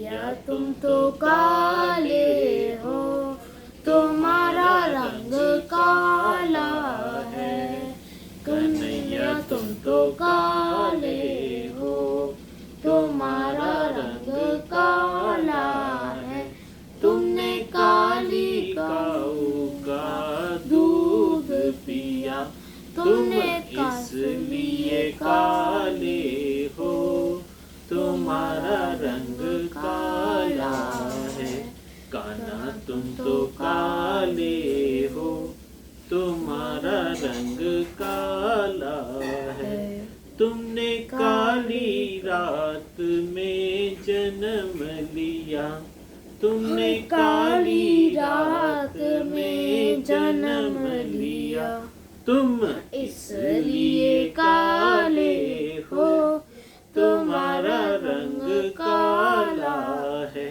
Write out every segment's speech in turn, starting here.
कन्हैया तुम तो काले हो, तुम्हारा रंग काला है। कन्हैया तुम तो काले हो, तुम्हारा रंग काला है। तुमने काली काऊ का दूध पिया, तुमने इसलिए काले हो, तुम्हारा रंग काला है। कान्हा तुम तो काले हो, तुम्हारा रंग काला है। तुमने काली रात में जन्म लिया, तुमने काली रात में जन्म लिया। तुम इसलिए काले हो, तुम्हारा रंग काला है।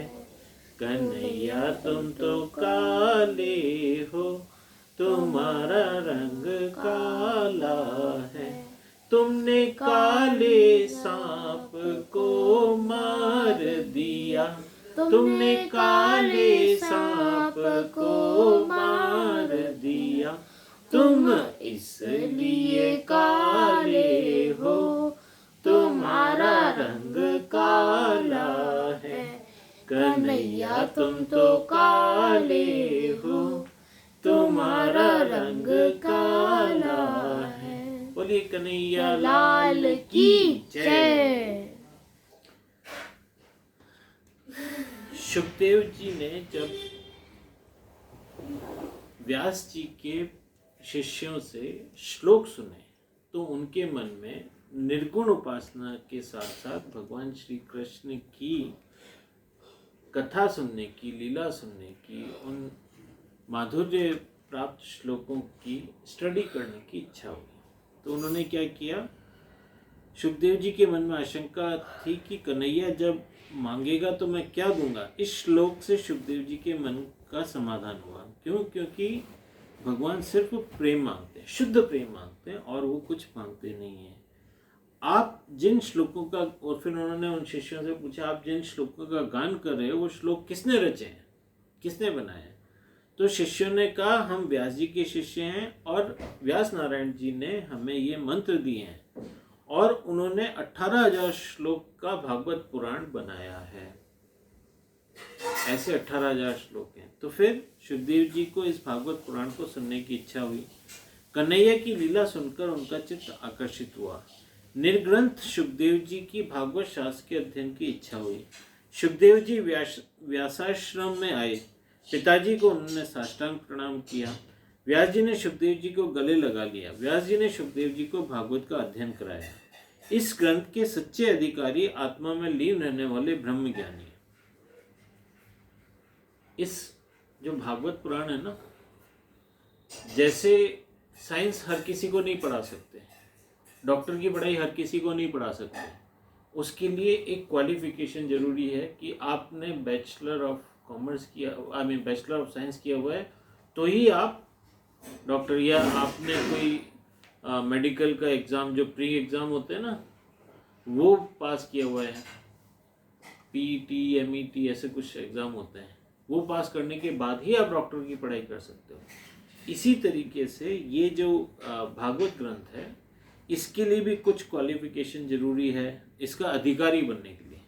कन्हैया तुम तो काले हो, तुम्हारा रंग काला है। तुमने काले सांप को मार दिया, तुमने काले सांप को मार दिया। तुम इसलिए काले हो, तुम्हारा रंग काला है। कन्हैया तुम तो काले हो, तुम्हारा रंग काला है। बोलिए कन्हैया लाल की जय। सुखदेव जी ने जब व्यास जी के शिष्यों से श्लोक सुने तो उनके मन में निर्गुण उपासना के साथ साथ भगवान श्री कृष्ण की कथा सुनने की, लीला सुनने की, उन माधुर्य प्राप्त श्लोकों की स्टडी करने की इच्छा हुई। तो उन्होंने क्या किया, सुखदेव जी के मन में आशंका थी कि कन्हैया जब मांगेगा तो मैं क्या दूंगा। इस श्लोक से सुखदेव जी के मन का समाधान हुआ। क्यों? क्योंकि भगवान सिर्फ प्रेम मांगते हैं, शुद्ध प्रेम मांगते हैं और वो कुछ मांगते नहीं हैं। आप जिन श्लोकों का, और फिर उन्होंने उन शिष्यों से पूछा, आप जिन श्लोकों का गान कर रहे हो वो श्लोक किसने रचे हैं, किसने बनाए हैं? तो शिष्यों ने कहा हम व्यास जी के शिष्य हैं और व्यास नारायण जी ने हमें ये मंत्र दिए हैं और उन्होंने 18,000 श्लोक का भागवत पुराण बनाया है। ऐसे 18,000 श्लोक हैं। तो फिर सुखदेव जी को इस भागवत पुराण को सुनने की इच्छा हुई। कन्हैया की लीला सुनकर उनका चित्त आकर्षित हुआ। निर्ग्रंथ सुखदेव जी की भागवत शास्त्र के अध्ययन की इच्छा हुई। सुखदेव जी व्यासाश्रम में आए। पिताजी को उन्होंने साष्टांग प्रणाम किया। व्यास जी ने सुखदेव जी को गले लगा लिया। व्यास जी ने सुखदेव जी को भागवत का अध्ययन कराया। इस ग्रंथ के सच्चे अधिकारी आत्मा में लीन रहने वाले ब्रह्म ज्ञानी। इस जो भागवत पुराण है ना, जैसे साइंस हर किसी को नहीं पढ़ा सकते, डॉक्टर की पढ़ाई हर किसी को नहीं पढ़ा सकते, उसके लिए एक क्वालिफिकेशन जरूरी है कि आपने बैचलर ऑफ कॉमर्स किया, बैचलर ऑफ साइंस किया हुआ है तो ही आप डॉक्टर, या आपने कोई मेडिकल का एग्ज़ाम, जो प्री एग्ज़ाम होते हैं ना, वो पास किया हुआ है, पीईटी, एमईटी ऐसे कुछ एग्ज़ाम होते हैं, वो पास करने के बाद ही आप डॉक्टर की पढ़ाई कर सकते हो। इसी तरीके से ये जो भागवत ग्रंथ है, इसके लिए भी कुछ क्वालिफिकेशन जरूरी है, इसका अधिकारी बनने के लिए।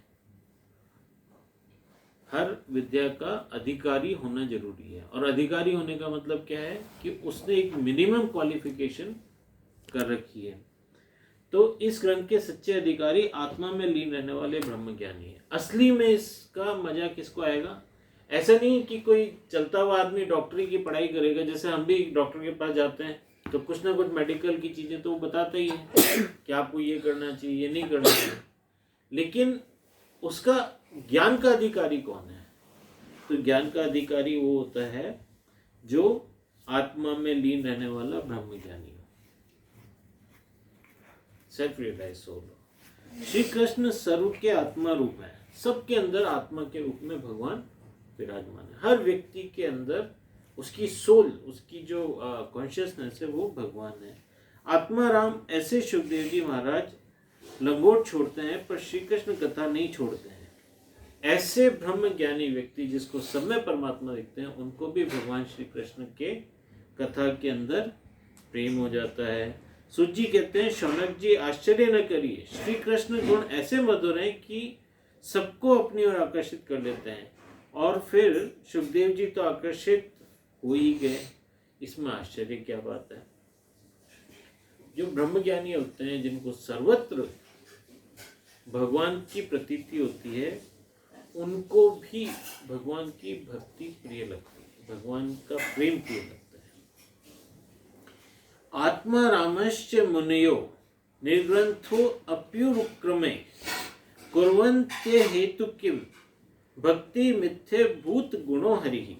हर विद्या का अधिकारी होना जरूरी है। और अधिकारी होने का मतलब क्या है कि उसने एक मिनिमम क्वालिफिकेशन कर रखी है। तो इस ग्रंथ के सच्चे अधिकारी आत्मा में लीन रहने वाले ब्रह्मज्ञानी है। असली में इसका मजा किसको आएगा? ऐसा नहीं कि कोई चलता हुआ आदमी डॉक्टरी की पढ़ाई करेगा। जैसे हम भी डॉक्टर के पास जाते हैं तो कुछ ना कुछ मेडिकल की चीज़ें तो वो बताते ही हैं कि आपको ये करना चाहिए, ये नहीं करना चाहिए, लेकिन उसका ज्ञान का अधिकारी कौन है? तो ज्ञान का अधिकारी वो होता है जो आत्मा में लीन रहने वाला ब्रह्मज्ञानी हो, self realise soul. Shri Krishna सर्व के आत्मा रूप है, सबके अंदर आत्मा के रूप में भगवान विराजमान है। हर व्यक्ति के अंदर उसकी सोल, उसकी जो कॉन्शियसनेस है वो भगवान है। आत्मा राम ऐसे सुखदेव जी महाराज लंगोट छोड़ते हैं पर श्री कृष्ण कथा नहीं छोड़ते हैं। ऐसे ब्रह्म ज्ञानी व्यक्ति जिसको सब में परमात्मा दिखते हैं, उनको भी भगवान श्री कृष्ण के कथा के अंदर प्रेम हो जाता है। सूत जी कहते हैं, शौनक जी आश्चर्य न करिए, श्री कृष्ण गुण ऐसे मधुर हैं कि सबको अपनी ओर आकर्षित कर लेते हैं। और फिर सुखदेव जी तो आकर्षित हो ही गए, इसमें आश्चर्य क्या बात है। जो ब्रह्मज्ञानी होते हैं, जिनको सर्वत्र भगवान की प्रतीति होती है, उनको भी भगवान की भक्ति प्रिय लगती है, भगवान का प्रेम प्रिय लगता है। आत्मा रामश्च मुनयो निर्ग्रंथो अप्युरुक्रमे कुर्वन्त्य हेतु किम भक्ति मिथ्य भूत गुणो हरि।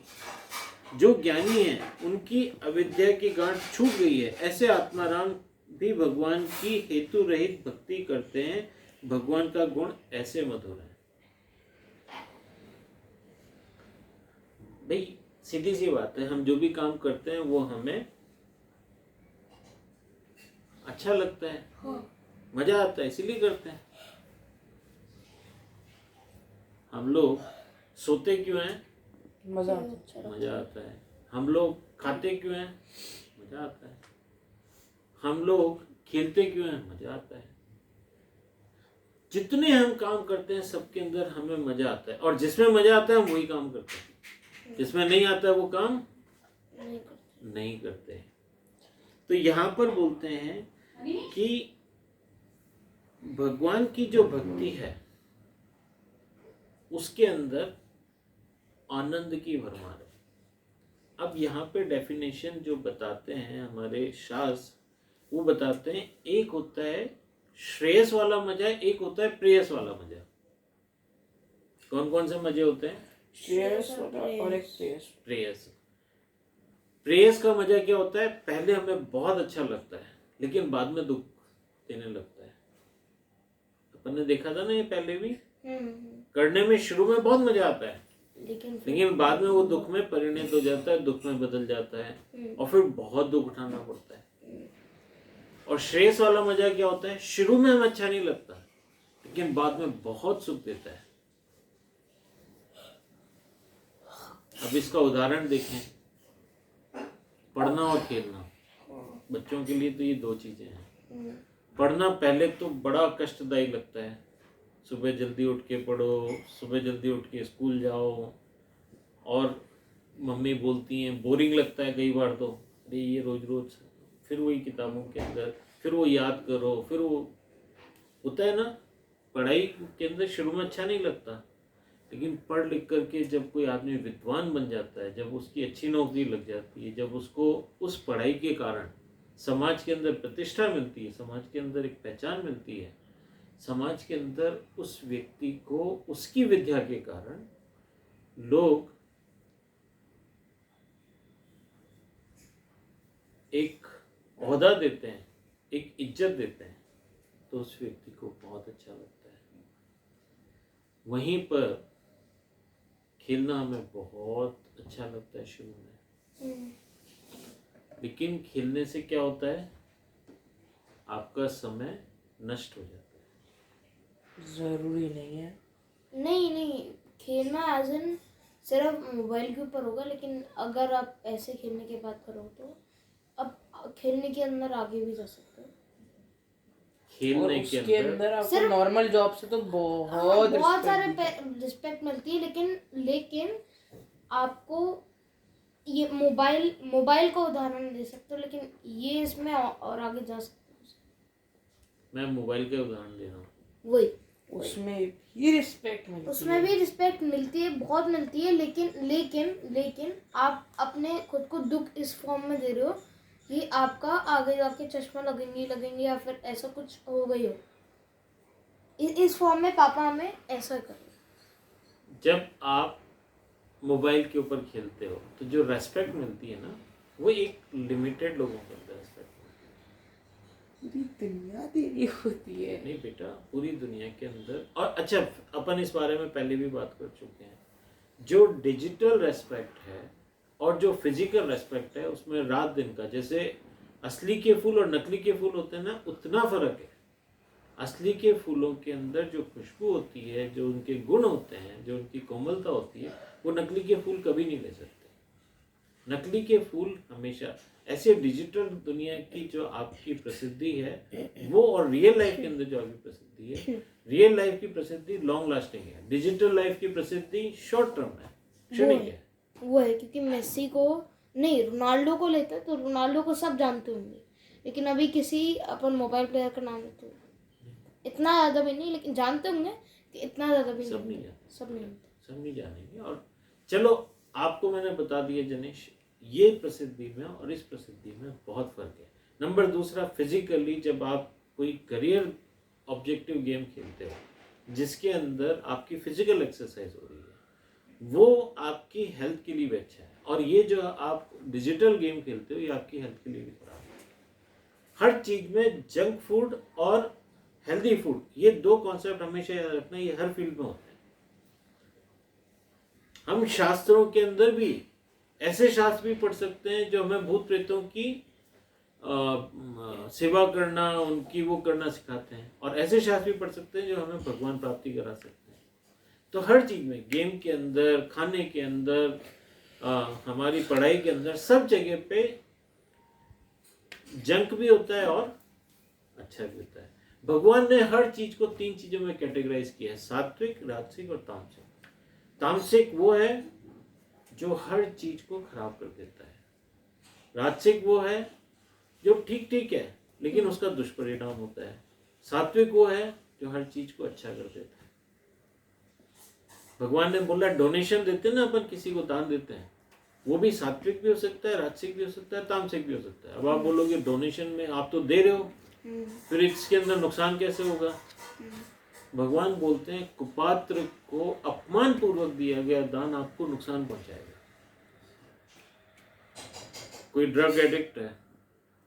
जो ज्ञानी है उनकी अविद्या की गांठ छूट गई है, ऐसे आत्माराम भी भगवान की हेतु रहित भक्ति करते हैं। भगवान का गुण ऐसे मधुर है। भाई सीधी सी बात है, हम जो भी काम करते हैं वो हमें अच्छा लगता है, मजा आता है, इसीलिए करते हैं। हम लोग सोते क्यों हैं? मजा आता है। हम लोग खाते क्यों हैं? मजा आता है। हम लोग खेलते क्यों हैं? मजा आता है। जितने हम काम करते हैं सबके अंदर हमें मजा आता है, और जिसमें मजा आता है हम वही काम करते हैं, जिसमें नहीं आता है वो काम नहीं करते। तो यहाँ पर बोलते हैं कि भगवान की जो भक्ति है उसके अंदर आनंद की भरमार है। अब यहाँ पे डेफिनेशन जो बताते हैं हमारे शास्त्र, वो बताते हैं एक होता है श्रेयस वाला मजा, एक होता है प्रेयस वाला मजा। कौन कौन से मजे होते हैं? श्रेयस और एक प्रेयस। प्रेयस का मजा क्या होता है? पहले हमें बहुत अच्छा लगता है लेकिन बाद में दुख देने लगता है। अपन ने देखा था ना ये पहले भी, करने में शुरू में बहुत मजा आता है लेकिन बाद में वो दुख में परिणत हो जाता है, दुख में बदल जाता है और फिर बहुत दुख उठाना पड़ता है। और श्रेयस वाला मजा क्या होता है? शुरू में हमें अच्छा नहीं लगता लेकिन बाद में बहुत सुख देता है। अब इसका उदाहरण देखें, पढ़ना और खेलना। बच्चों के लिए तो ये दो चीजें हैं। पढ़ना पहले तो बड़ा कष्टदायी लगता है, सुबह जल्दी उठ के पढ़ो, सुबह जल्दी उठ के स्कूल जाओ, और मम्मी बोलती हैं, बोरिंग लगता है कई बार तो, अरे ये रोज रोज फिर वही किताबों के अंदर, फिर वो याद करो, फिर वो होता है ना। पढ़ाई के अंदर शुरू में अच्छा नहीं लगता लेकिन पढ़ लिख करके जब कोई आदमी विद्वान बन जाता है, जब उसकी अच्छी नौकरी लग जाती है, जब उसको उस पढ़ाई के कारण समाज के अंदर प्रतिष्ठा मिलती है, समाज के अंदर एक पहचान मिलती है, समाज के अंदर उस व्यक्ति को उसकी विद्या के कारण लोग एक ओहदा देते हैं, एक इज्जत देते हैं, तो उस व्यक्ति को बहुत अच्छा लगता है। वहीं पर खेलना हमें बहुत अच्छा लगता है शुरू में, लेकिन खेलने से क्या होता है? आपका समय नष्ट हो जाता है। जरूरी नहीं है। नहीं, खेलना एज इन सिर्फ मोबाइल के ऊपर होगा, लेकिन अगर आप ऐसे खेलने की बात करो तो अब खेलने के अंदर आगे भी जा सकते हो। खेलने के अंदर आपको नॉर्मल जॉब से तो बहुत सारे रिस्पेक्ट मिलती है, लेकिन आपको ये मोबाइल का उदाहरण दे सकते हो, लेकिन ये इसमें और आगे जा सकते हो। मैं मोबाइल का उदाहरण दे रहा हूँ। वही उसमें भी रिस्पेक्ट मिलती है, बहुत मिलती है, लेकिन आप अपने खुद को दुख इस फॉर्म में दे रहे हो कि आपका आगे जाके चश्मा लगेंगे या फिर ऐसा कुछ हो गई हो। इस फॉर्म में पापा हमें ऐसा कर। जब आप मोबाइल के ऊपर खेलते हो तो जो रेस्पेक्ट मिलती है ना, वो एक लिमिटेड लोगों को मिलता है। पूरी दुनिया देनी होती है। नहीं बेटा, पूरी दुनिया के अंदर। और अच्छा, अपन इस बारे में पहले भी बात कर चुके हैं, जो डिजिटल रेस्पेक्ट है और जो फिजिकल रेस्पेक्ट है उसमें रात दिन का, जैसे असली के फूल और नकली के फूल होते हैं ना, उतना फर्क है। असली के फूलों के अंदर जो खुशबू होती है, जो उनके गुण होते हैं, जो उनकी कोमलता होती है, वो नकली के फूल कभी नहीं ले सकते। नकली के फूल हमेशा ऐसे डिजिटल दुनिया की जो आपकी प्रसिद्धि है वो, और रियल लाइफ के अंदर जो आपकी प्रसिद्धि है, रियल लाइफ की प्रसिद्धि लॉन्ग लास्टिंग है, डिजिटल लाइफ की प्रसिद्धि शॉर्ट टर्म है, क्षणिक है। वो है क्योंकि मेसी को नहीं, रोनाल्डो को लेते तो रोनाल्डो को सब जानते होंगे, लेकिन अभी किसी अपन मोबाइल प्लेयर का नाम लेते हो इतना ज़्यादा भी नहीं, लेकिन जानते होंगे कि इतना ज़्यादा भी सब नहीं नहीं जानते, सब नहीं जानेंगे। और चलो आपको मैंने बता दिया जनेश, ये प्रसिद्धि में और इस प्रसिद्धि में बहुत फर्क है। नंबर दूसरा, फिजिकली जब आप कोई करियर ऑब्जेक्टिव गेम खेलते हो जिसके अंदर आपकी फिजिकल एक्सरसाइज हो रही है, वो आपकी हेल्थ के लिए भी अच्छा है। और ये जो आप डिजिटल गेम खेलते हो ये आपकी हेल्थ के लिए भी खराब है। हर चीज में जंक फूड और हेल्दी फूड, ये दो कॉन्सेप्ट हमेशा याद रखना, ये हर फील्ड में होते हैं। हम शास्त्रों के अंदर भी ऐसे शास्त्र भी पढ़ सकते हैं जो हमें भूत प्रेतों की सेवा करना, उनकी वो करना सिखाते हैं, और ऐसे शास्त्र भी पढ़ सकते हैं जो हमें भगवान प्राप्ति करा सकते हैं। तो हर चीज में, गेम के अंदर, खाने के अंदर, हमारी पढ़ाई के अंदर, सब जगह पे जंक भी होता है और अच्छा भी होता है। भगवान ने हर चीज को 3 चीजों में कैटेगराइज किया है, सात्विक, राजसिक और तामसिक। तामसिक वो है जो हर चीज को खराब कर देता है, राजसिक वो है जो ठीक ठीक है लेकिन उसका दुष्परिणाम होता है, सात्विक वो है जो हर चीज को अच्छा कर देता है। भगवान ने बोला डोनेशन देते हैं ना, अपन किसी को दान देते हैं, वो भी सात्विक भी हो सकता है, राजसिक भी हो सकता है, तामसिक भी हो सकता है। अब आप बोलोगे डोनेशन में आप तो दे रहे हो, फिर इसके अंदर नुकसान कैसे होगा? भगवान बोलते हैं कुपात्र को अपमान पूर्वक दिया गया दान आपको नुकसान पहुंचाएगा। कोई ड्रग एडिक्ट है,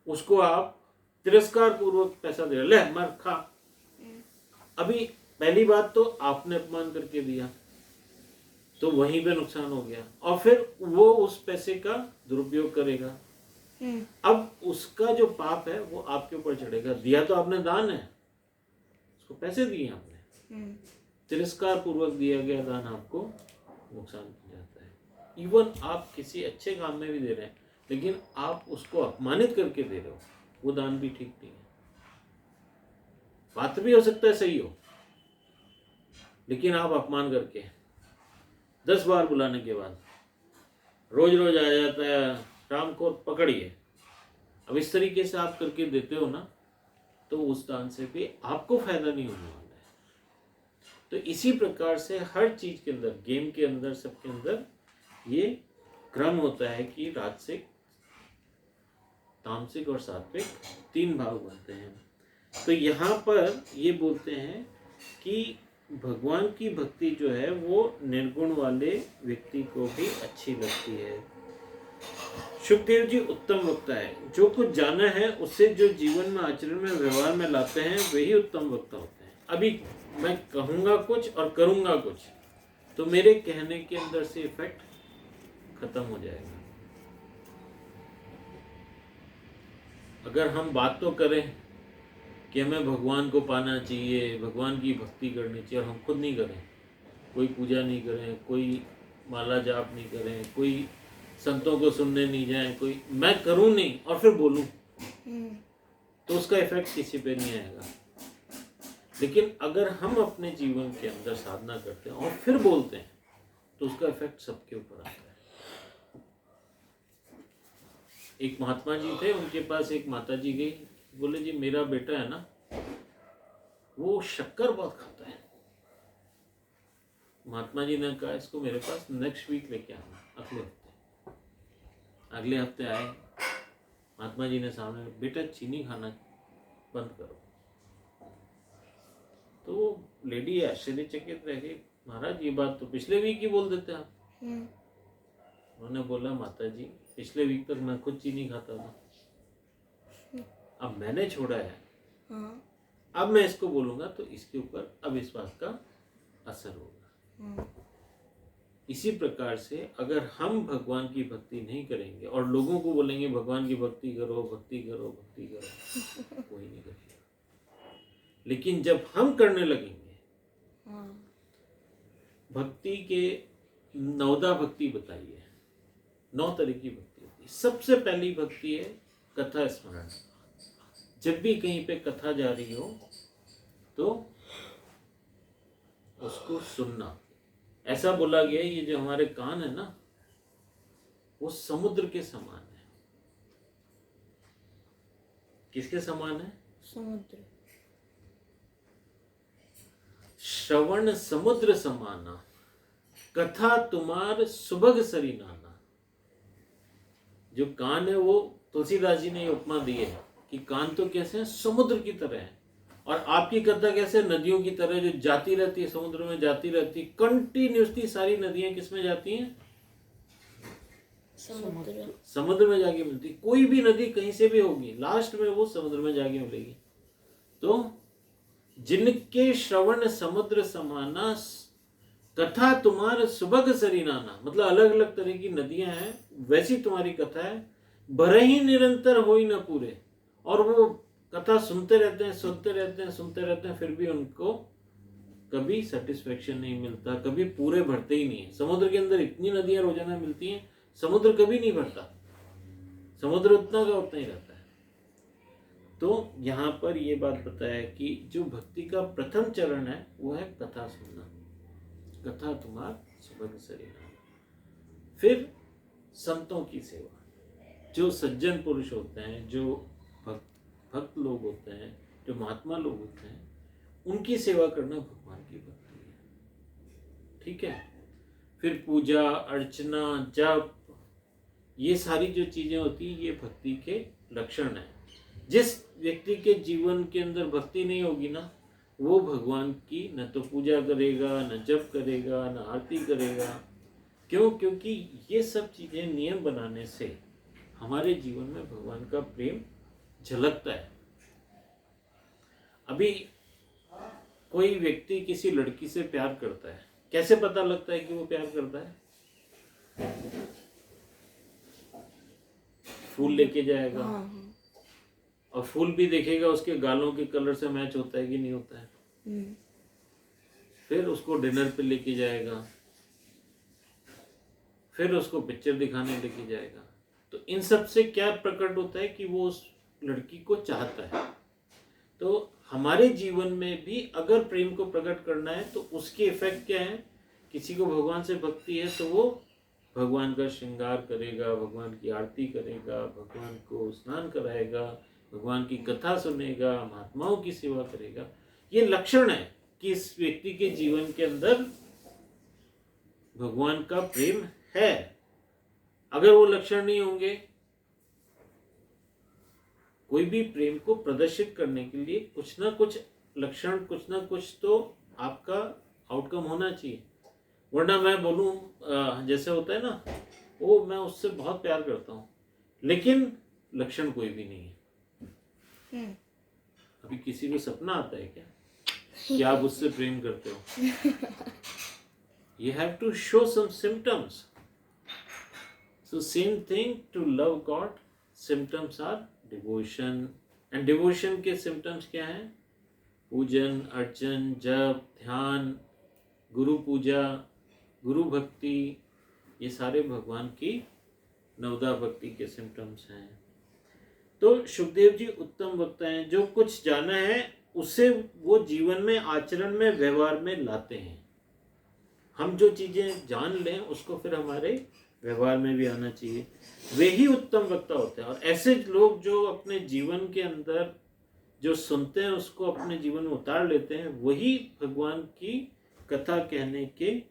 उसको आप तिरस्कार पूर्वक पैसा दे रहे, ले मर खा, अभी पहली बात तो आपने अपमान करके दिया तो वहीं पे नुकसान हो गया, और फिर वो उस पैसे का दुरुपयोग करेगा। अब उसका जो पाप है वो आपके ऊपर चढ़ेगा। दिया तो आपने दान है, उसको पैसे दिए आपने, तिरस्कार पूर्वक दिया गया दान आपको नुकसान पहुंचाता है। इवन आप किसी अच्छे काम में भी दे रहे हैं लेकिन आप उसको अपमानित करके दे रहे हो, वो दान भी ठीक नहीं है। बात भी हो सकता है सही हो, लेकिन आप अपमान करके 10 बार बुलाने के बाद रोज रोज आ जाता है, राम को पकड़िए, अब इस तरीके से आप करके देते हो ना, तो उस दान से भी आपको फायदा नहीं होने वाला है। तो इसी प्रकार से हर चीज के अंदर, गेम के अंदर, सबके अंदर ये क्रम होता है कि राजसिक, तामसिक और सात्विक 3 भाग बनते हैं। तो यहाँ पर ये बोलते हैं कि भगवान की भक्ति जो है वो निर्गुण वाले व्यक्ति को भी अच्छी लगती है। सुखदेव जी उत्तम वक्ता है, जो कुछ जाना है उससे जो जीवन में, आचरण में, व्यवहार में लाते हैं वही उत्तम वक्ता होते हैं। अभी मैं कहूँगा कुछ और करूँगा कुछ, तो मेरे कहने के अंदर से इफेक्ट खत्म हो जाएगा। अगर हम बात तो करें कि हमें भगवान को पाना चाहिए, भगवान की भक्ति करनी चाहिए, और हम खुद नहीं करें, कोई पूजा नहीं करें, कोई माला जाप नहीं करें, कोई संतों को सुनने नहीं जाएं, कोई, मैं करूं नहीं और फिर बोलूं, तो उसका इफेक्ट किसी पे नहीं आएगा। लेकिन अगर हम अपने जीवन के अंदर साधना करते हैं और फिर बोलते हैं तो उसका इफेक्ट सबके ऊपर आता है। एक महात्मा जी थे, उनके पास एक माता जी गई, बोले जी मेरा बेटा है ना, वो शक्कर बहुत खाता है। महात्मा जी ने कहा इसको मेरे पास नेक्स्ट वीक लेके आना, अगले हफ्ते। अगले हफ्ते आए, महात्मा जी ने सामने, बेटा चीनी खाना बंद करो। तो वो लेडी आश्चर्यचकित रह गई, महाराज ये बात तो पिछले वीक ही बोल देते आप। उन्होंने बोला माता जी पिछले वीक तक मैं खुद चीनी खाता था, अब मैंने छोड़ा है, अब मैं इसको बोलूंगा तो इसके ऊपर अब इस बात का असर होगा। इसी प्रकार से अगर हम भगवान की भक्ति नहीं करेंगे और लोगों को बोलेंगे भगवान की भक्ति करो, भक्ति करो, भक्ति करो, कोई नहीं करेगा। लेकिन जब हम करने लगेंगे, हाँ। भक्ति के 9 भक्ति बताइए, 9 तरह की भक्ति होती है। सबसे पहली भक्ति है कथा स्मरण। जब भी कहीं पे कथा जा रही हो तो उसको सुनना। ऐसा बोला गया है, ये जो हमारे कान है ना, वो समुद्र के समान है। किसके समान है? समुद्र। श्रवण समुद्र समाना, कथा तुम्हार सुभग सरी नाना। जो कान है वो तुलसीदास जी ने ये उपमा दी है कि कान तो कैसे हैं? समुद्र की तरह है। और आपकी कथा कैसे? नदियों की तरह जो जाती रहती है, समुद्र में जाती रहती है कंटिन्यूसली। सारी नदियां किसमें जाती हैं? समुद्र। समुद्र में जाके मिलती। कोई भी नदी कहीं से भी होगी, लास्ट में वो समुद्र में जाके मिलेगी। तो जिनके श्रवण समुद्र समाना, कथा तुम्हार सुभग सरी नाना, मतलब अलग अलग तरह की नदियां हैं, वैसी तुम्हारी कथा है। भरे ही निरंतर हो ही न पूरे। और वो कथा सुनते रहते हैं, सुनते रहते हैं, सुनते रहते हैं, फिर भी उनको कभी सेटिस्फेक्शन नहीं मिलता, कभी पूरे भरते ही नहीं है। समुद्र के अंदर इतनी नदियां रोजाना मिलती हैं, समुद्र कभी नहीं भरता। समुद्र उतना का उतना ही रहता है। तो यहाँ पर ये बात बताया कि जो भक्ति का प्रथम चरण है वो है कथा सुनना। कथा तुम्हार सुभग सरी नाना। फिर संतों की सेवा। जो सज्जन पुरुष होते हैं, जो भक्त लोग होते हैं, जो महात्मा लोग होते हैं, उनकी सेवा करना भगवान की भक्ति है। ठीक है। फिर पूजा अर्चना जप, ये सारी जो चीजें होती हैं, ये भक्ति के लक्षण हैं। जिस व्यक्ति के जीवन के अंदर भक्ति नहीं होगी ना, वो भगवान की न तो पूजा करेगा, न जप करेगा, न आरती करेगा। क्यों? क्योंकि ये सब चीजें नियम बनाने से हमारे जीवन में भगवान का प्रेम झलकता है। अभी कोई व्यक्ति किसी लड़की से प्यार करता है, कैसे पता लगता है कि वो प्यार करता है? फूल लेके जाएगा, और फूल भी देखेगा उसके गालों के कलर से मैच होता है कि नहीं होता है। फिर उसको डिनर पे लेके जाएगा, फिर उसको पिक्चर दिखाने लेके जाएगा। तो इन सब से क्या प्रकट होता है कि वो उस लड़की को चाहता है। तो हमारे जीवन में भी अगर प्रेम को प्रकट करना है तो उसके इफेक्ट क्या है? किसी को भगवान से भक्ति है तो वो भगवान का श्रृंगार करेगा, भगवान की आरती करेगा, भगवान को स्नान कराएगा, भगवान की कथा सुनेगा, महात्माओं की सेवा करेगा। ये लक्षण है कि इस व्यक्ति के जीवन के अंदर भगवान का प्रेम है। अगर वो लक्षण नहीं होंगे, कोई भी प्रेम को प्रदर्शित करने के लिए कुछ ना कुछ लक्षण, कुछ ना कुछ तो आपका आउटकम होना चाहिए। वरना मैं बोलूं जैसे होता है ना, वो मैं उससे बहुत प्यार करता हूँ, लेकिन लक्षण कोई भी नहीं है। अभी किसी को सपना आता है क्या कि आप उससे प्रेम करते हो? You have to show some symptoms. So same thing to love God. Symptoms are devotion. And devotion के symptoms क्या हैं? पूजन, अर्चन, जप, ध्यान, गुरु पूजा, गुरु भक्ति, ये सारे भगवान की 9 भक्ति के सिम्टम्स हैं। तो सुखदेव जी उत्तम वक्ता हैं, जो कुछ जाना है उसे वो जीवन में, आचरण में, व्यवहार में लाते हैं। हम जो चीजें जान लें उसको फिर हमारे व्यवहार में भी आना चाहिए। वे ही उत्तम वक्ता होते हैं। और ऐसे लोग जो अपने जीवन के अंदर जो सुनते हैं उसको अपने जीवन में उतार लेते हैं, वही भगवान की कथा कहने के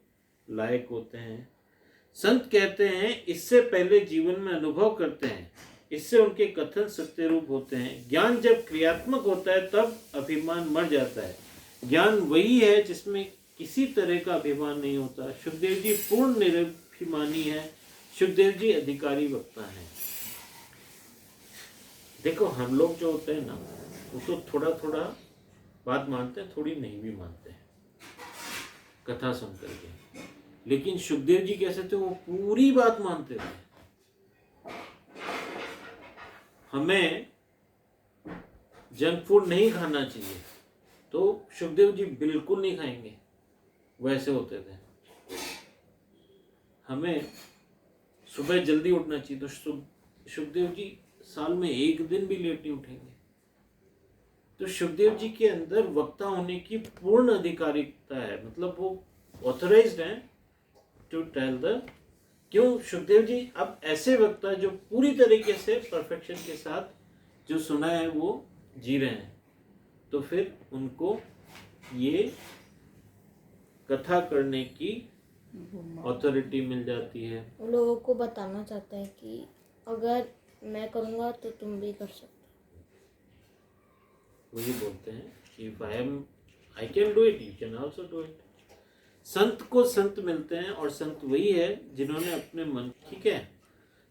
लायक होते हैं। संत कहते हैं इससे पहले जीवन में अनुभव करते हैं, इससे उनके कथन सत्य रूप होते हैं। ज्ञान जब क्रियात्मक होता है तब अभिमान मर जाता है। ज्ञान वही है जिसमें किसी तरह का अभिमान नहीं होता। सुखदेव जी पूर्ण निरभिमानी है। सुखदेव जी अधिकारी वक्ता हैं। देखो हम लोग जो होते हैं ना, वो तो थोड़ा थोड़ा बात मानते हैं, थोड़ी नहीं भी मानते हैं कथा सुन करके। लेकिन सुखदेव जी कैसे थे? वो पूरी बात मानते थे। हमें जंक फूड नहीं खाना चाहिए तो सुखदेव जी बिल्कुल नहीं खाएंगे, वैसे होते थे। हमें सुबह जल्दी उठना चाहिए, तो सुखदेव जी साल में एक दिन भी लेट नहीं उठेंगे। तो सुखदेव जी के अंदर वक्ता होने की पूर्ण अधिकारिता है, मतलब वो ऑथराइज्ड हैं टू टेल द। क्यों? सुखदेव जी अब ऐसे वक्ता जो पूरी तरीके से परफेक्शन के साथ जो सुना है वो जी रहे हैं, तो फिर उनको ये कथा करने की अथॉरिटी मिल जाती है। वो लोगों को बताना चाहता है कि अगर मैं करूँगा तो तुम भी कर सकते हो। वही बोलते हैं कि if I can do it, you can also do it. संत को संत मिलते हैं, और संत वही है जिन्होंने अपने मन, ठीक है,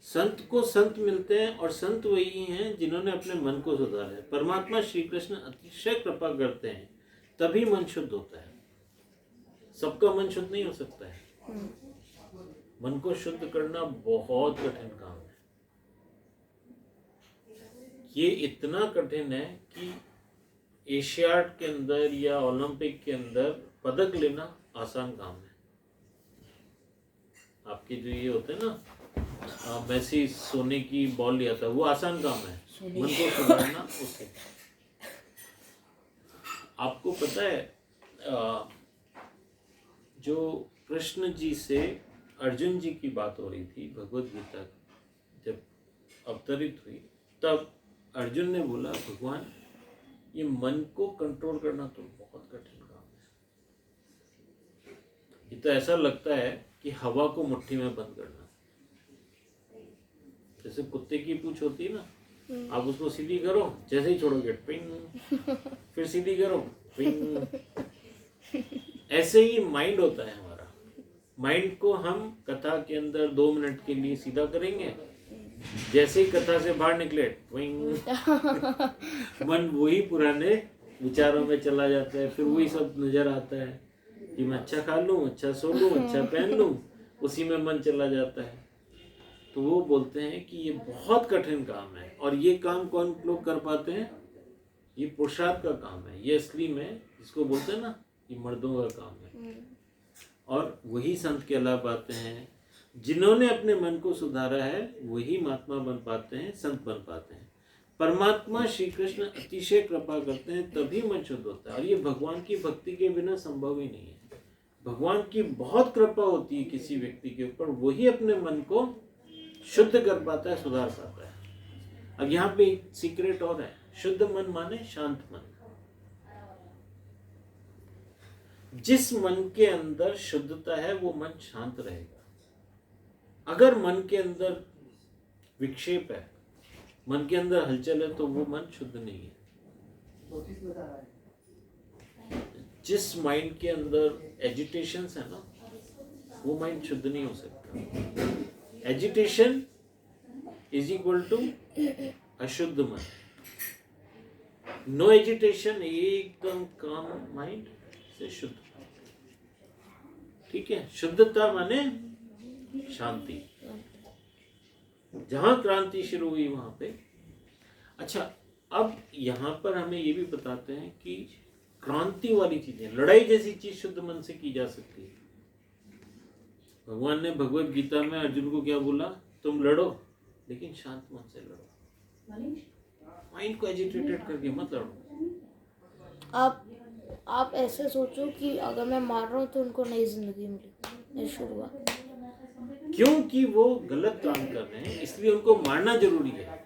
संत को संत मिलते हैं और संत वही हैं जिन्होंने अपने मन को सुधारा है। परमात्मा श्री कृष्ण अतिशय कृपा करते हैं, तभी मन शुद्ध होता है। सबका मन शुद्ध नहीं हो सकता है। मन को शुद्ध करना बहुत कठिन काम है। ये इतना कठिन है कि एशियाड के अंदर या ओलंपिक के अंदर पदक लेना आसान काम है। आपके जो ये होते हैं ना, मेसी सोने की बॉल लिया था, वो आसान काम है। मन को सुधारना उससे। आपको पता है जो कृष्ण जी से अर्जुन जी की बात हो रही थी, भगवत गीता जब अवतरित हुई, तब अर्जुन ने बोला, भगवान ये मन को कंट्रोल करना तो बहुत कठिन काम है। ये तो ऐसा लगता है कि हवा को मुट्ठी में बंद करना। जैसे कुत्ते की पूंछ होती है ना, आप उसको सीधी करो, जैसे ही छोड़ोगे पिंग, फिर सीधी करो पिंग। ऐसे ही माइंड होता है हमारा। माइंड को हम कथा के अंदर 2 मिनट के लिए सीधा करेंगे, जैसे ही कथा से बाहर निकले मन वही पुराने विचारों में चला जाता है। फिर वही सब नजर आता है कि मैं अच्छा खा लूं, अच्छा सो लूं, अच्छा पहन लूं, उसी में मन चला जाता है। तो वो बोलते हैं कि ये बहुत कठिन काम है, और ये काम कौन लोग कर पाते हैं? ये पुरुषार्थ का काम है। ये असली में जिसको बोलते हैं ना, ये मर्दों का काम है। और वही संत कहला पाते हैं। जिन्होंने अपने मन को सुधारा है वही महात्मा बन पाते हैं, संत बन पाते हैं। परमात्मा श्री कृष्ण अतिशय कृपा करते हैं, तभी मन शुद्ध होता है। और ये भगवान की भक्ति के बिना संभव ही नहीं है। भगवान की बहुत कृपा होती है किसी व्यक्ति के ऊपर, वही अपने मन को शुद्ध कर पाता है, सुधार पाता है। अब यहाँ पे एक सीक्रेट और है, शुद्ध मन माने शांत मन। जिस मन के अंदर शुद्धता है वो मन शांत रहेगा। अगर मन के अंदर विक्षेप है, मन के अंदर हलचल है, तो वो मन शुद्ध नहीं है। जिस माइंड के अंदर एजिटेशंस है ना, वो माइंड शुद्ध नहीं हो सकता। एजिटेशन इज इक्वल टू अशुद्ध मन। नो एजिटेशन, एकदम काम माइंड से शुद्ध। ठीक है, शुद्धता माने शांति। जहां क्रांति शुरू हुई वहां पे। अच्छा, अब यहां पर हमें ये भी बताते हैं कि क्रांति वाली चीजें, लड़ाई जैसी चीज शुद्ध मन से की जा सकती है। भगवान ने भगवत गीता में अर्जुन को क्या बोला? तुम लड़ो, लेकिन शांत मन से लड़ो। माइंड को एजिटेटेड करके मत लड़ो। आप ऐसे सोचो कि अगर मैं मार रहा हूँ तो उनको नई जिंदगी मिलेगी, शुरुआत। क्योंकि वो गलत काम कर रहे हैं, इसलिए उनको मारना जरूरी है।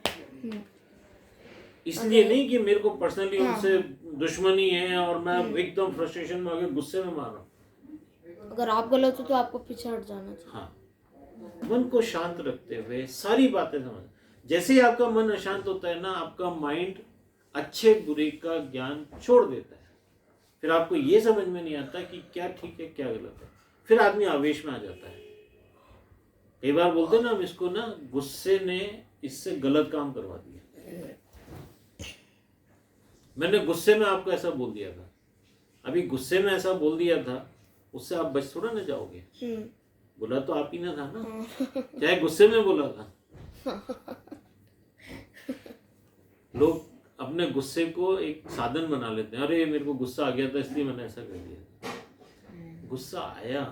इसलिए नहीं कि मेरे को पर्सनली उनसे दुश्मनी है और मैं एकदम फ्रस्ट्रेशन में आगे गुस्से में मार रहा हूँ। अगर आप गलत हो तो आपको पीछे हट जाना चाहिए। हाँ, मन को शांत रखते हुए सारी बातें समझ। जैसे ही आपका मन अशांत होता है ना, आपका माइंड अच्छे बुरे का ज्ञान छोड़ देता है। फिर आपको ये समझ में नहीं आता कि क्या ठीक है क्या गलत है। फिर आदमी आवेश में आ जाता है। कई बार बोलते हैं ना हम इसको ना, गुस्से ने इससे गलत काम करवा दिया। मैंने गुस्से में आपको ऐसा बोल दिया था, अभी गुस्से में ऐसा बोल दिया था, उससे आप बच थोड़ा ना जाओगे। बोला तो आप ही ना था ना, चाहे गुस्से में बोला था। लोग अपने गुस्से को एक साधन बना लेते हैं। अरे मेरे को गुस्सा आ गया था इसलिए मैंने ऐसा कर दिया। गुस्सा आया,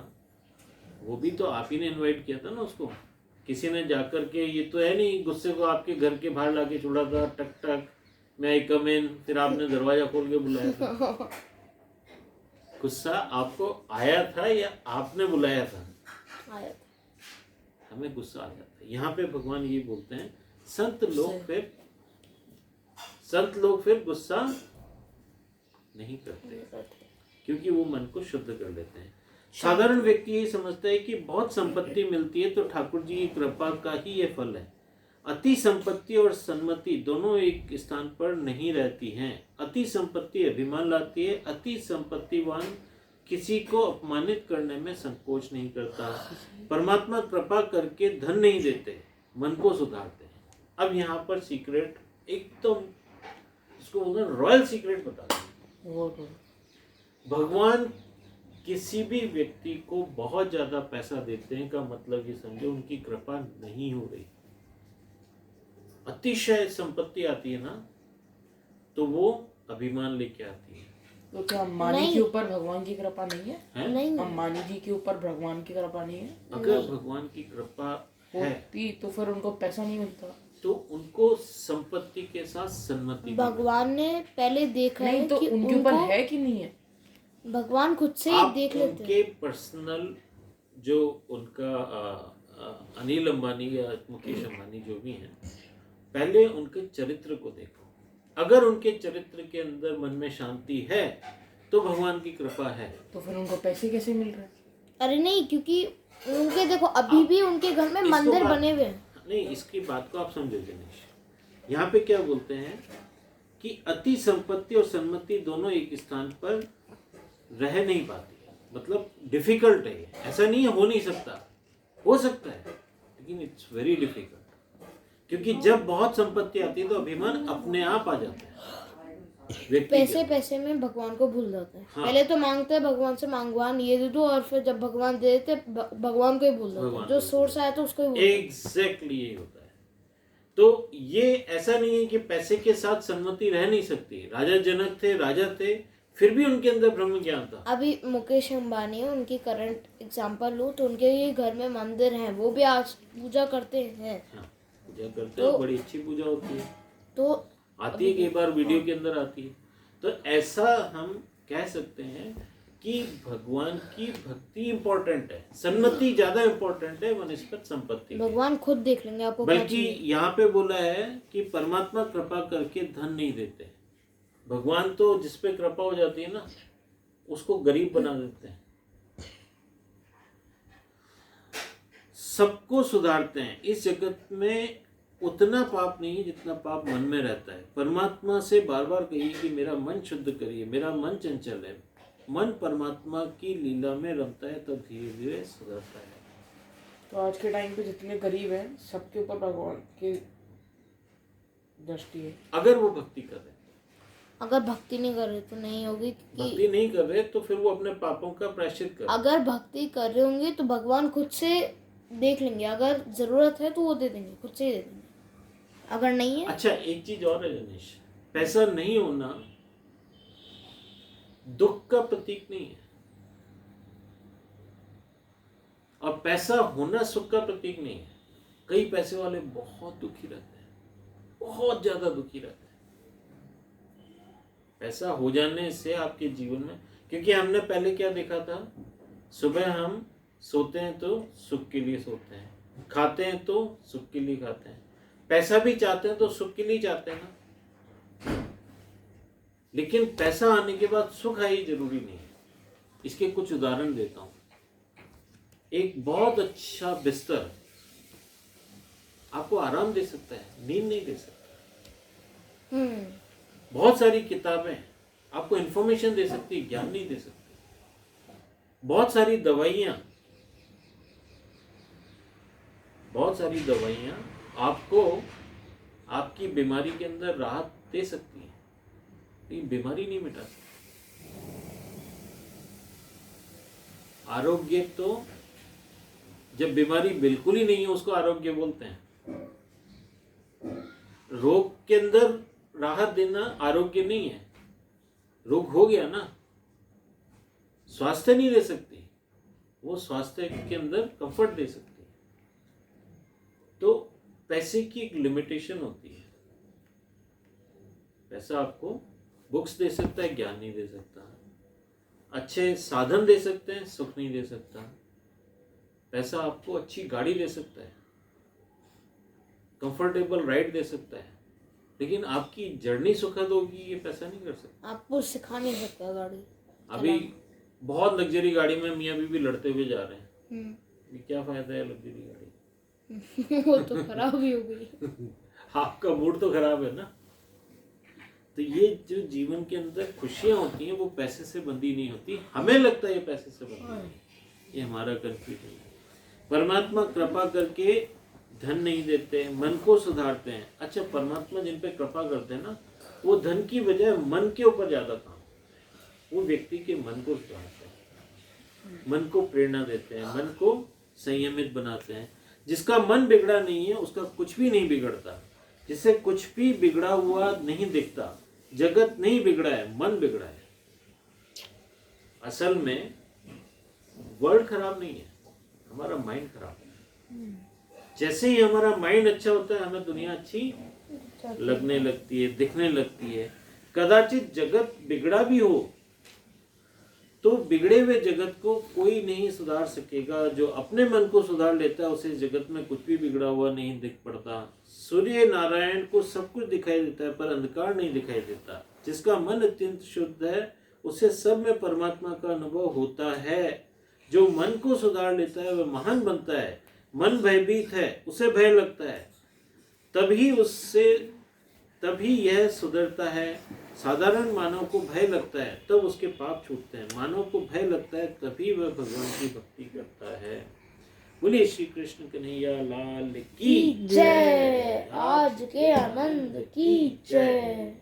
वो भी तो आप ही ने इनवाइट किया था ना उसको। किसी ने जाकर के, ये तो है नहीं गुस्से को आपके घर के बाहर लाके छोड़ा था, टक टक मैं आई कम इन, फिर आपने दरवाजा खोल के बुलाया था। गुस्सा आपको आया था या आपने बुलाया था? आया था। हमें गुस्सा आ जाता है। यहाँ पे भगवान ये बोलते हैं संत लोग फिर गुस्सा नहीं करते, क्योंकि वो मन को शुद्ध कर लेते हैं। साधारण व्यक्ति ये समझता है कि बहुत संपत्ति मिलती है तो ठाकुर जी की कृपा का ही ये फल है। अति संपत्ति और सन्मति दोनों एक स्थान पर नहीं रहती हैं। अति संपत्ति अभिमान लाती है। अति संपत्तिवान किसी को अपमानित करने में संकोच नहीं करता। परमात्मा कृपा करके धन नहीं देते, मन को सुधारते हैं। अब यहाँ पर सीक्रेट एकदम, इसको बोलते रॉयल सीक्रेट बता दें। भगवान किसी भी व्यक्ति को बहुत ज्यादा पैसा देते हैं का मतलब ये समझो उनकी कृपा नहीं हो रही। अतिशय संपत्ति आती है ना, तो वो अभिमान लेके आती है। तो क्या अंबानी के ऊपर भगवान की कृपा नहीं है? नहीं, अंबानी जी के ऊपर भगवान की कृपा नहीं है? अगर भगवान की कृपा होती तो फिर उनको पैसा नहीं मिलता। तो उनको संपत्ति के साथ सन्मति भगवान ने पहले देखा है नहीं तो कि उनके ऊपर है कि नहीं है? भगवान खुद से ही देख लेते हैं। उनके पर्सनल जो उनका अनिल अंबानी या मुकेश अंबानी जो भी हैं, पहले उनके चरित्र को देखो। अगर उनके चरित्र के अंदर मन में शांति है तो भगवान की कृपा है। तो फिर उनको पैसे कैसे मिल रहे हैं? अरे नहीं, क्योंकि उनके देखो अभी भी उनके घर में मंदिर बने हुए हैं। नहीं, इसकी बात को आप समझो दिनेश। यहाँ पे क्या बोलते हैं कि अति संपत्ति और सन्मति दोनों एक स्थान पर रह नहीं पाती, मतलब डिफिकल्ट है। ऐसा नहीं है हो नहीं सकता, हो सकता है लेकिन इट्स वेरी डिफिकल्ट। क्योंकि जब बहुत संपत्ति आती है तो अभिमान अपने आप आ जाता है। पैसे में भगवान को भूल जाते हैं। पहले तो मांगते हैं भगवान से, भगवान ये दे दो, और फिर जब भगवान दे देते भगवान को ही भूल जाते हैं। जो सोर्स आया तो उसको ही भूल जाते हैं। एग्जैक्टली यही होता है। तो ये ऐसा नहीं है कि पैसे के साथ सन्मति रह नहीं सकती। राजा जनक थे, राजा थे, फिर भी उनके अंदर ब्रह्म ज्ञान था। अभी मुकेश अंबानी है, उनकी करंट एग्जांपल लो तो उनके ही घर में मंदिर हैं, वो भी आज पूजा करते हैं। हाँ, पूजा करते हैं, बड़ी अच्छी पूजा होती है, तो आती है, कई बार वीडियो के अंदर आती है। तो ऐसा हम कह सकते हैं कि भगवान की भक्ति इंपॉर्टेंट है, सन्मति ज्यादा इंपॉर्टेंट है वनस्पत संपत्ति। भगवान खुद देख लेंगे आपको। बल्कि यहाँ पे बोला है कि परमात्मा कृपा करके धन नहीं देते। भगवान तो जिस पे कृपा हो जाती है ना, उसको गरीब बना देते हैं, सबको सुधारते हैं। इस जगत में उतना पाप नहीं है जितना पाप मन में रहता है। परमात्मा से बार बार कहिए कि मेरा मन शुद्ध करिए, मेरा मन चंचल है। मन परमात्मा की लीला में रमता है तब धीरे धीरे सुधरता है। तो आज के टाइम पे जितने गरीब हैं सबके ऊपर भगवान की दृष्टि है। अगर वो भक्ति कर रहे, अगर भक्ति नहीं कर रहे तो नहीं होगी। भक्ति नहीं कर रहे तो फिर वो अपने पापों का प्रायश्चित कर। अगर भक्ति कर रहे होंगे तो भगवान खुद से देख लेंगे। अगर जरूरत है तो वो दे देंगे, खुद से ही दे देंगे। अगर नहीं है। अच्छा, एक चीज और है जनेश, पैसा नहीं होना दुख का प्रतीक नहीं है, और पैसा होना सुख का प्रतीक नहीं है। कई पैसे वाले बहुत दुखी रहते हैं, बहुत ज्यादा दुखी रहते हैं। पैसा हो जाने से आपके जीवन में, क्योंकि हमने पहले क्या देखा था, सुबह हम सोते हैं तो सुख के लिए सोते हैं, खाते हैं तो सुख के लिए खाते हैं, पैसा भी चाहते हैं तो सुख के लिए चाहते हैं ना। लेकिन पैसा आने के बाद सुख आई जरूरी नहीं है। इसके कुछ उदाहरण देता हूं। एक बहुत अच्छा बिस्तर आपको आराम दे सकता है, नींद नहीं दे सकता। बहुत सारी किताबें आपको इंफॉर्मेशन दे सकती है, ज्ञान नहीं दे सकती। बहुत सारी दवाइयां आपको आपकी बीमारी के अंदर राहत दे सकती है, लेकिन बीमारी नहीं मिटा सकती। आरोग्य तो जब बीमारी बिल्कुल ही नहीं है उसको आरोग्य बोलते हैं। रोग के अंदर राहत देना आरोग्य नहीं है। रोग हो गया ना, स्वास्थ्य नहीं दे सकती, वो स्वास्थ्य के अंदर कंफर्ट दे सकती है। तो पैसे की एक लिमिटेशन होती है। पैसा आपको बुक्स दे सकता है, ज्ञान नहीं दे सकता। अच्छे साधन दे सकते हैं, सुख नहीं दे सकता। पैसा आपको अच्छी गाड़ी दे सकता है, कंफर्टेबल राइड दे सकता है, लेकिन आपकी जर्नी सुखद होगी ये पैसा नहीं कर सकता। आपको सिखा नहीं सकता गाड़ी। अभी बहुत लग्जरी गाड़ी में मियाँ बीवी लड़ते हुए जा रहे हैं, हम्म। ये क्या फायदा है लग्जरी गाड़ी? वो तो खराब ही हो गई। आपका मूड तो खराब है ना। तो ये जो जीवन के अंदर खुशियां होती हैं वो पैसे से बंधी नहीं होती। हमें लगता है ये पैसे से बंधी है, ये हमारा कंफ्यूजन है। परमात्मा कृपा करके धन नहीं देते, मन को सुधारते हैं। अच्छा, परमात्मा जिन पे कृपा करते हैं ना, वो धन की बजाय मन के ऊपर ज्यादा काम, वो व्यक्ति के मन को सुधारते हैं, मन को प्रेरणा देते हैं, मन को संयमित बनाते हैं। जिसका मन बिगड़ा नहीं है उसका कुछ भी नहीं बिगड़ता। जिसे कुछ भी बिगड़ा हुआ नहीं दिखता, जगत नहीं बिगड़ा है, मन बिगड़ा है। असल में वर्ल्ड खराब नहीं है, हमारा माइंड खराब है। जैसे ही हमारा माइंड अच्छा होता है हमें दुनिया अच्छी लगने लगती है, दिखने लगती है। कदाचित जगत बिगड़ा भी हो तो बिगड़े हुए जगत को कोई नहीं सुधार सकेगा। जो अपने मन को सुधार लेता है उसे जगत में कुछ भी बिगड़ा हुआ नहीं दिख पड़ता। सूर्य नारायण को सब कुछ दिखाई देता है पर अंधकार नहीं दिखाई देता। जिसका मन अत्यंत शुद्ध है उसे सब में परमात्मा का अनुभव होता है। जो मन को सुधार लेता है वह महान बनता है। मन भयभीत है, उसे भय लगता है, तभी यह सुधरता है। साधारण मानव को भय लगता है तब उसके पाप छूटते हैं। मानव को भय लगता है तभी वह भगवान की भक्ति करता है। बोलिए श्री कृष्ण कन्हैया लाल की जय। आज के आनंद की जय।